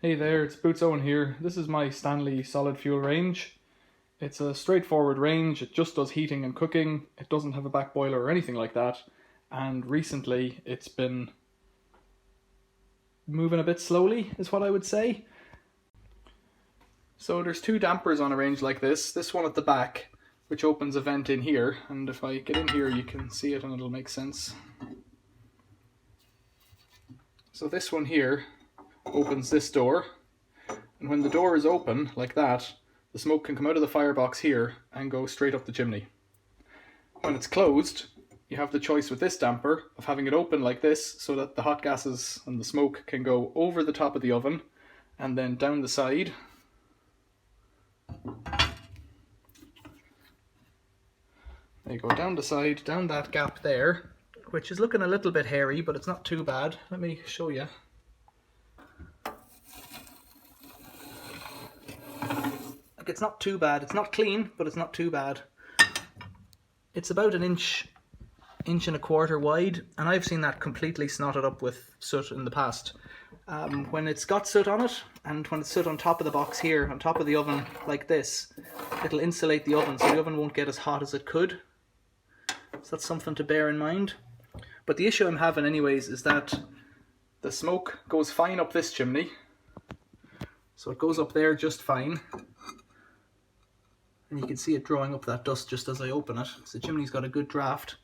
Hey there, it's Boots Owen here. This is my Stanley solid fuel range. It's a straightforward range, it just does heating and cooking, it doesn't have a back boiler or anything like that, and recently it's been moving a bit slowly, is what I would say. So there's two dampers on a range like this one at the back, which opens a vent in here, and if I get in here you can see it and it'll make sense. So this one here opens this door, and when the door is open like that, the smoke can come out of the firebox here and go straight up the chimney. When it's closed, you have the choice with this damper of having it open like this so that the hot gases and the smoke can go over the top of the oven and then down the side. They go down the side, down that gap there, which is looking a little bit hairy, but it's not too bad. Let me show you. It's not too bad. It's not clean, but it's not too bad. It's about an inch and a quarter wide, and I've seen that completely snotted up with soot in the past. When it's got soot on it, and when it's soot on top of the box here, on top of the oven like this, it'll insulate the oven so the oven won't get as hot as it could. So that's something to bear in mind. But the issue I'm having anyways is that the smoke goes fine up this chimney. So it goes up there just fine. And you can see it drawing up that dust just as I open it. So the chimney's got a good draft.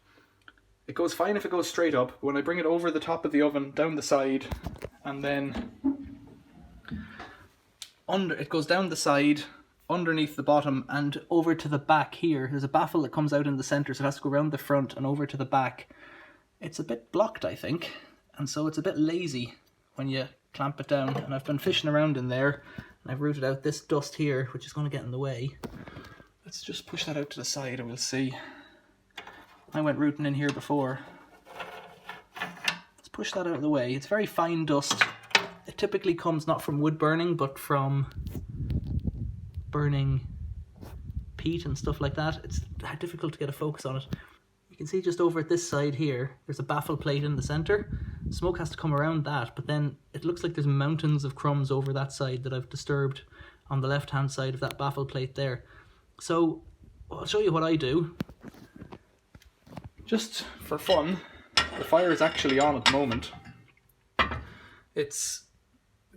It goes fine if it goes straight up. When I bring it over the top of the oven, down the side, and then it goes down the side, underneath the bottom, and over to the back here. There's a baffle that comes out in the centre, so it has to go around the front and over to the back. It's a bit blocked, I think, and so it's a bit lazy when you clamp it down. And I've been fishing around in there, and I've rooted out this dust here, which is going to get in the way. Let's just push that out to the side and we'll see. I went rooting in here before. Let's push that out of the way. It's very fine dust. It typically comes not from wood burning, but from burning peat and stuff like that. It's difficult to get a focus on it. You can see just over at this side here, there's a baffle plate in the centre. Smoke has to come around that, but then it looks like there's mountains of crumbs over that side that I've disturbed on the left hand side of that baffle plate there. So I'll show you what I do. Just for fun, the fire is actually on at the moment. It's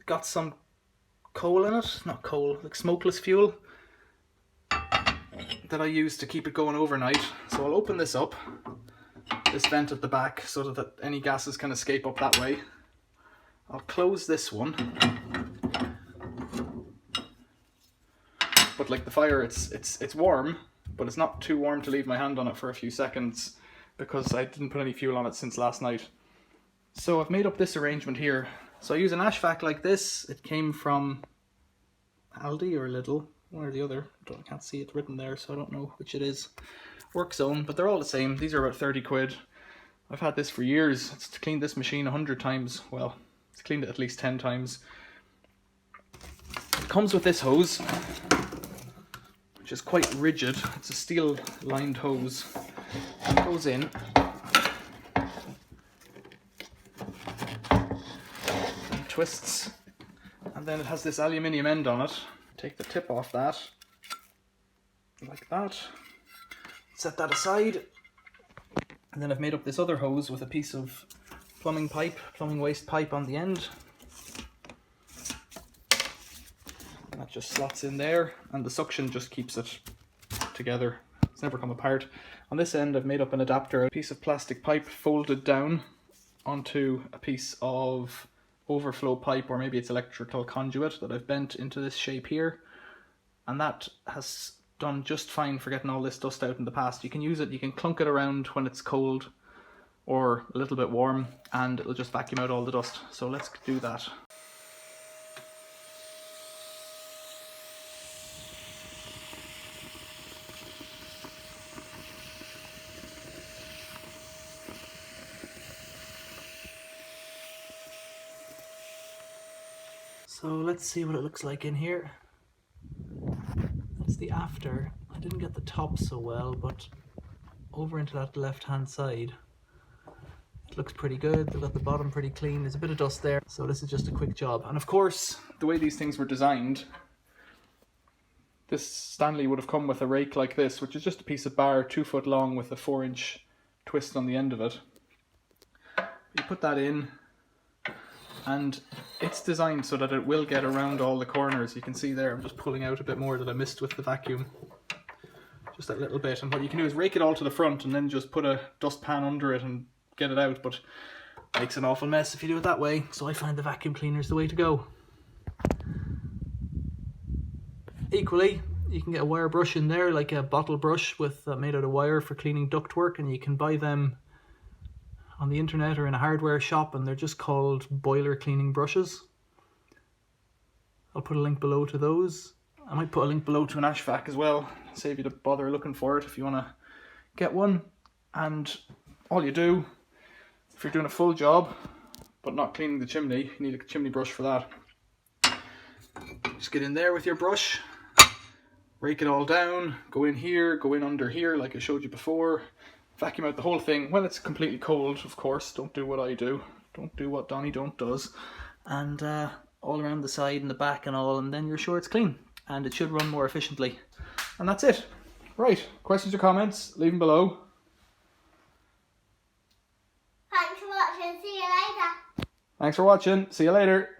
got some coal in it, not coal, like smokeless fuel that I use to keep it going overnight. So I'll open this up, this vent at the back, so that any gases can escape up that way. I'll close this one. But like the fire, it's warm, but it's not too warm to leave my hand on it for a few seconds because I didn't put any fuel on it since last night. So I've made up this arrangement here. So I use an ash vac like this. It came from Aldi or Lidl, one or the other. I can't see it written there, so I don't know which it is. Work Zone, but they're all the same. These are about 30 quid. I've had this for years. It's cleaned this machine 100 times. Well, it's cleaned it at least 10 times. It comes with this hose, which is quite rigid. It's a steel lined hose. It goes in. And twists. And then it has this aluminium end on it. Take the tip off that. Like that. Set that aside. And then I've made up this other hose with a piece of plumbing waste pipe on the end. That just slots in there, and the suction just keeps it together. It's never come apart. On this end I've made up an adapter, a piece of plastic pipe folded down onto a piece of overflow pipe, or maybe it's electrical conduit that I've bent into this shape here. And that has done just fine for getting all this dust out in the past. You can use it, you can clunk it around when it's cold or a little bit warm, and it'll just vacuum out all the dust. So let's do that. So let's see what it looks like in here. That's the after. I didn't get the top so well, but over into that left hand side, looks pretty good. They've got the bottom pretty clean. There's a bit of dust there, so this is just a quick job. And of course, the way these things were designed, this Stanley would have come with a rake like this, which is just a piece of bar 2 foot long with a 4-inch twist on the end of it. You put that in, and it's designed so that it will get around all the corners. You can see there, I'm just pulling out a bit more that I missed with the vacuum. Just that little bit, and what you can do is rake it all to the front and then just put a dustpan under it and get it out, but it makes an awful mess if you do it that way, so I find the vacuum cleaner is the way to go. Equally, you can get a wire brush in there, like a bottle brush with made out of wire for cleaning ductwork, and you can buy them on the internet or in a hardware shop, and they're just called boiler cleaning brushes. I'll put a link below to those. I might put a link below to an ash vac as well, save you the bother looking for it if you want to get one. And all you do, if you're doing a full job but not cleaning the chimney, you need a chimney brush for that. Just get in there with your brush, rake it all down, go in here, go in under here like I showed you before, vacuum out the whole thing. Well, it's completely cold, of course, don't do what I do, don't do what Donnie Don't does, and all around the side and the back and all, and then you're sure it's clean. And it should run more efficiently. And that's it. Right, questions or comments, leave them below. Thanks for watching, see you later. Thanks for watching, see you later.